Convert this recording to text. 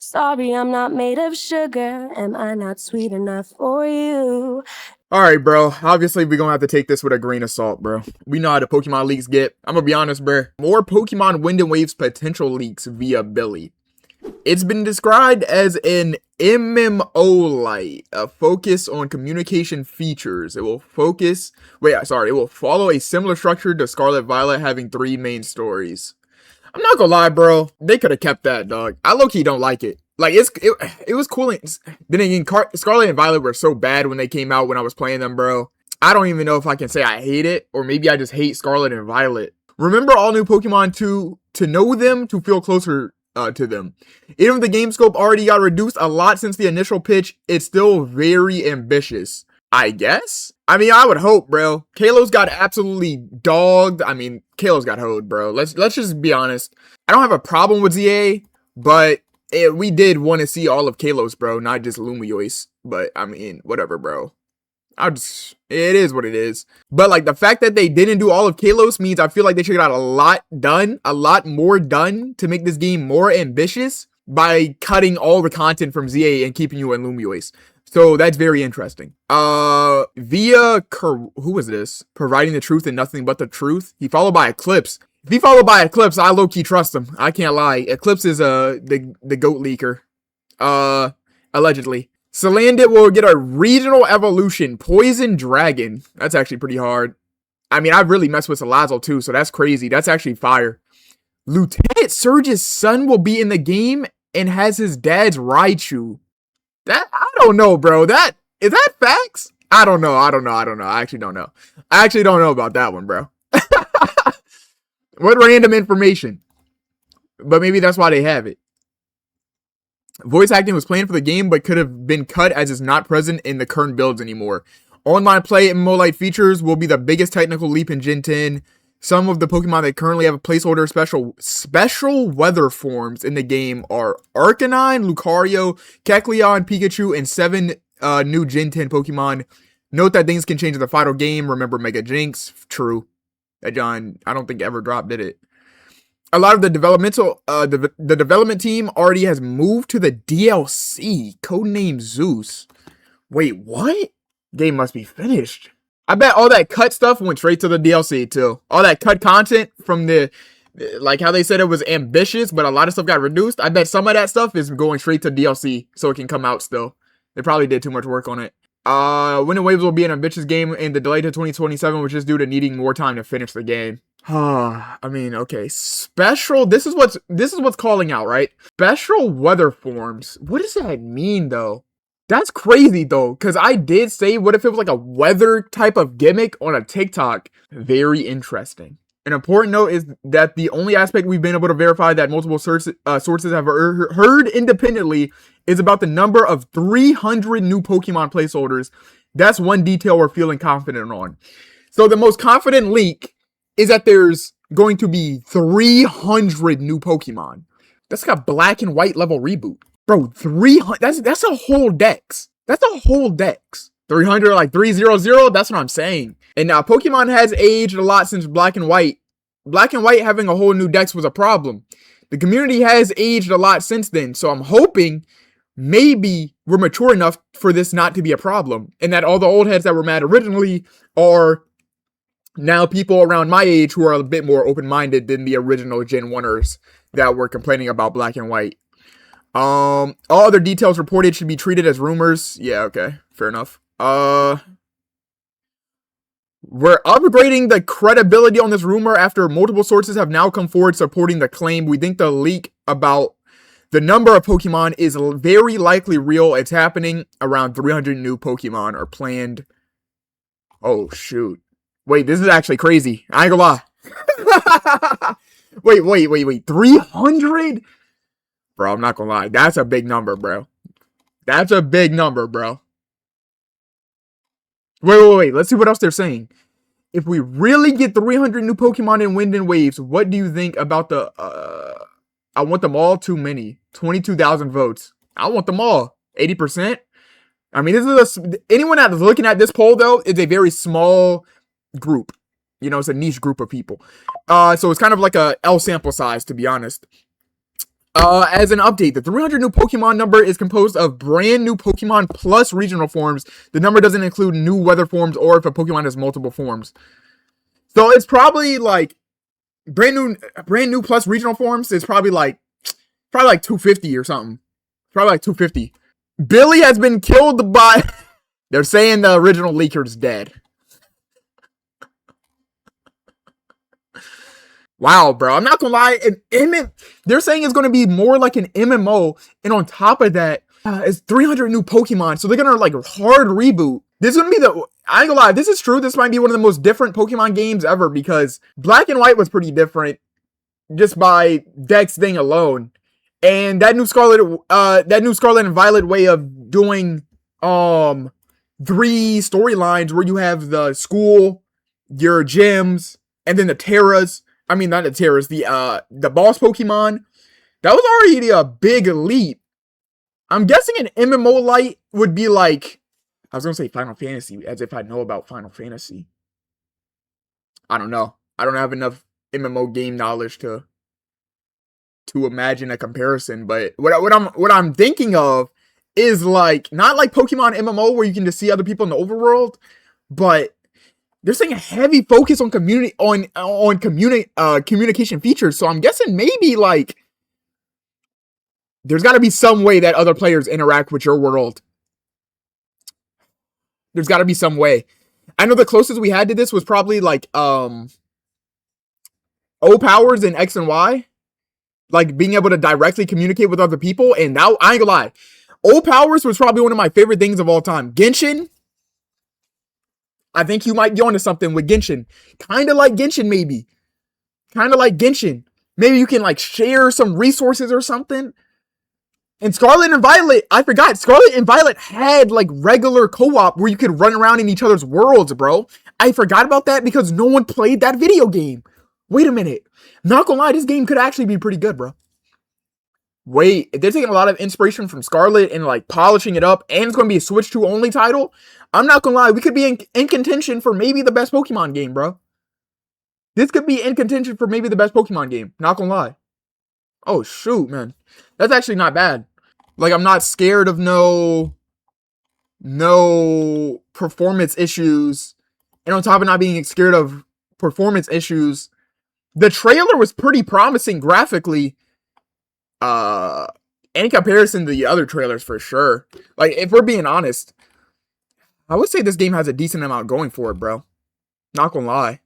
Sorry, I'm not made of sugar. Am I not sweet enough for you? Alright, bro. Obviously, we're gonna have to take this with a grain of salt, bro. We know how the Pokemon leaks get. I'm gonna be honest, bro. More Pokemon Wind and Waves potential leaks via Billy. It's been described as an MMO-like, a focus on communication features. It will follow a similar structure to Scarlet Violet, having 3 main stories. I'm not gonna lie, bro. They could have kept that, dog. I low-key don't like it. Like, it was cool. Then again, Scarlet and Violet were so bad when they came out when I was playing them, bro. I don't even know if I can say I hate it, or maybe I just hate Scarlet and Violet. Remember all new Pokemon to know them, to feel closer to them. Even if the game scope already got reduced a lot since the initial pitch, it's still very ambitious. I guess? I mean, I would hope, bro. Kalos got absolutely dogged. I mean, Kalos got hoed, bro. Let's just be honest. I don't have a problem with ZA, but we did want to see all of Kalos, bro, not just Lumiose. But, I mean, whatever, bro. It is what it is. But, like, the fact that they didn't do all of Kalos means I feel like they should have got a lot more done to make this game more ambitious by cutting all the content from ZA and keeping you in Lumiose. So that's very interesting. Who was this? Providing the truth and nothing but the truth. He followed by Eclipse. If he followed by Eclipse, I low-key trust him. I can't lie. Eclipse is the goat leaker. Allegedly. Salandit will get a regional evolution. Poison Dragon. That's actually pretty hard. I mean, I've really messed with Salazzle too, so that's crazy. That's actually fire. Lieutenant Surge's son will be in the game and has his dad's Raichu. That, I don't know, bro. Is that facts? I don't know. I actually don't know. I actually don't know about that one, bro. What random information? But maybe that's why they have it. Voice acting was planned for the game, but could have been cut as it's not present in the current builds anymore. Online play and MMO-like features will be the biggest technical leap in Gen 10. Some of the Pokemon that currently have a placeholder special weather forms in the game are Arcanine, Lucario, Kecleon, Pikachu, and 7 new Gen 10 Pokemon. Note that things can change in the final game. Remember Mega Jinx? True. That John, I don't think ever dropped, did it? A lot of the the development team already has moved to the DLC, codename Zeus. Wait, what? Game must be finished. I bet all that cut stuff went straight to the DLC too. All that cut content from like how they said it was ambitious, but a lot of stuff got reduced. I bet some of that stuff is going straight to DLC so it can come out still. They probably did too much work on it. Wind and Waves will be an ambitious game, and the delay to 2027 was just due to needing more time to finish the game. I mean, okay. Special. This is what's calling out, right? Special weather forms. What does that mean, though? That's crazy, though, because I did say, what if it was like a weather type of gimmick on a TikTok? Very interesting. An important note is that the only aspect we've been able to verify that multiple sources have heard independently is about the number of 300 new Pokemon placeholders. That's one detail we're feeling confident on. So the most confident leak is that there's going to be 300 new Pokemon. That's like a Black and White level reboot. Bro, 300, that's a whole dex. That's a whole dex. 300, like 300, that's what I'm saying. And now Pokemon has aged a lot since Black and White. Black and White having a whole new dex was a problem. The community has aged a lot since then, so I'm hoping maybe we're mature enough for this not to be a problem, and that all the old heads that were mad originally are now people around my age who are a bit more open-minded than the original Gen 1ers that were complaining about Black and White. All other details reported should be treated as rumors. Yeah, okay, fair enough. We're upgrading the credibility on this rumor after multiple sources have now come forward supporting the claim. We think the leak about the number of Pokemon is very likely real. It's happening. Around 300 new Pokemon are planned. Oh, shoot. Wait, this is actually crazy. I ain't gonna lie. Wait. 300? Bro, I'm not gonna lie. That's a big number, bro. That's a big number, bro. Wait. Let's see what else they're saying. If we really get 300 new Pokemon in Wind and Waves, what do you think about the, I want them all, too many. 22,000 votes. I want them all. 80%? I mean, anyone that's looking at this poll, though, is a very small group. You know, it's a niche group of people. So it's kind of like a L sample size, to be honest. As an update, the 300 new Pokemon number is composed of brand new Pokemon plus regional forms. The number doesn't include new weather forms or if a Pokemon has multiple forms. So it's probably like brand new plus regional forms is probably like 250 or something. Probably like 250. Billy has been killed by. They're saying the original leaker's dead. Wow, bro. I'm not gonna lie. They're saying it's gonna be more like an MMO, and on top of that, it's 300 new Pokemon. So they're gonna like hard reboot. This is gonna be I ain't gonna lie. This is true. This might be one of the most different Pokemon games ever because Black and White was pretty different, just by Dex thing alone. And that new Scarlet and Violet way of doing 3 storylines where you have the school, your gyms, and then the Terras. I mean, not the Terras, the boss Pokemon. That was already a big leap. I'm guessing an MMO light would be like, I was gonna say Final Fantasy, as if I know about Final Fantasy. I don't know. I don't have enough MMO game knowledge to imagine a comparison, but what I'm thinking of is like not like Pokemon MMO where you can just see other people in the overworld, but they're saying a heavy focus on communication features. So I'm guessing maybe like there's got to be some way that other players interact with your world. There's got to be some way. I know the closest we had to this was probably like O powers in X and Y. Like being able to directly communicate with other people, and that I ain't gonna lie, O powers was probably one of my favorite things of all time. Genshin, I think you might be onto something with Genshin. Kind of like Genshin, maybe. Kind of like Genshin. Maybe you can like share some resources or something. And Scarlet and Violet, I forgot. Scarlet and Violet had like regular co-op where you could run around in each other's worlds, bro. I forgot about that because no one played that video game. Wait a minute. Not gonna lie, this game could actually be pretty good, bro. Wait, if they're taking a lot of inspiration from Scarlet and like polishing it up, and it's gonna be a Switch 2 only title, I'm not gonna lie, we could be in contention for maybe the best Pokemon game, bro. This could be in contention for maybe the best Pokemon game. Not gonna lie. Oh shoot, man. That's actually not bad. Like, I'm not scared of no performance issues. And on top of not being scared of performance issues, the trailer was pretty promising graphically. In comparison to the other trailers for sure. Like, if we're being honest, I would say this game has a decent amount going for it, bro. Not gonna lie.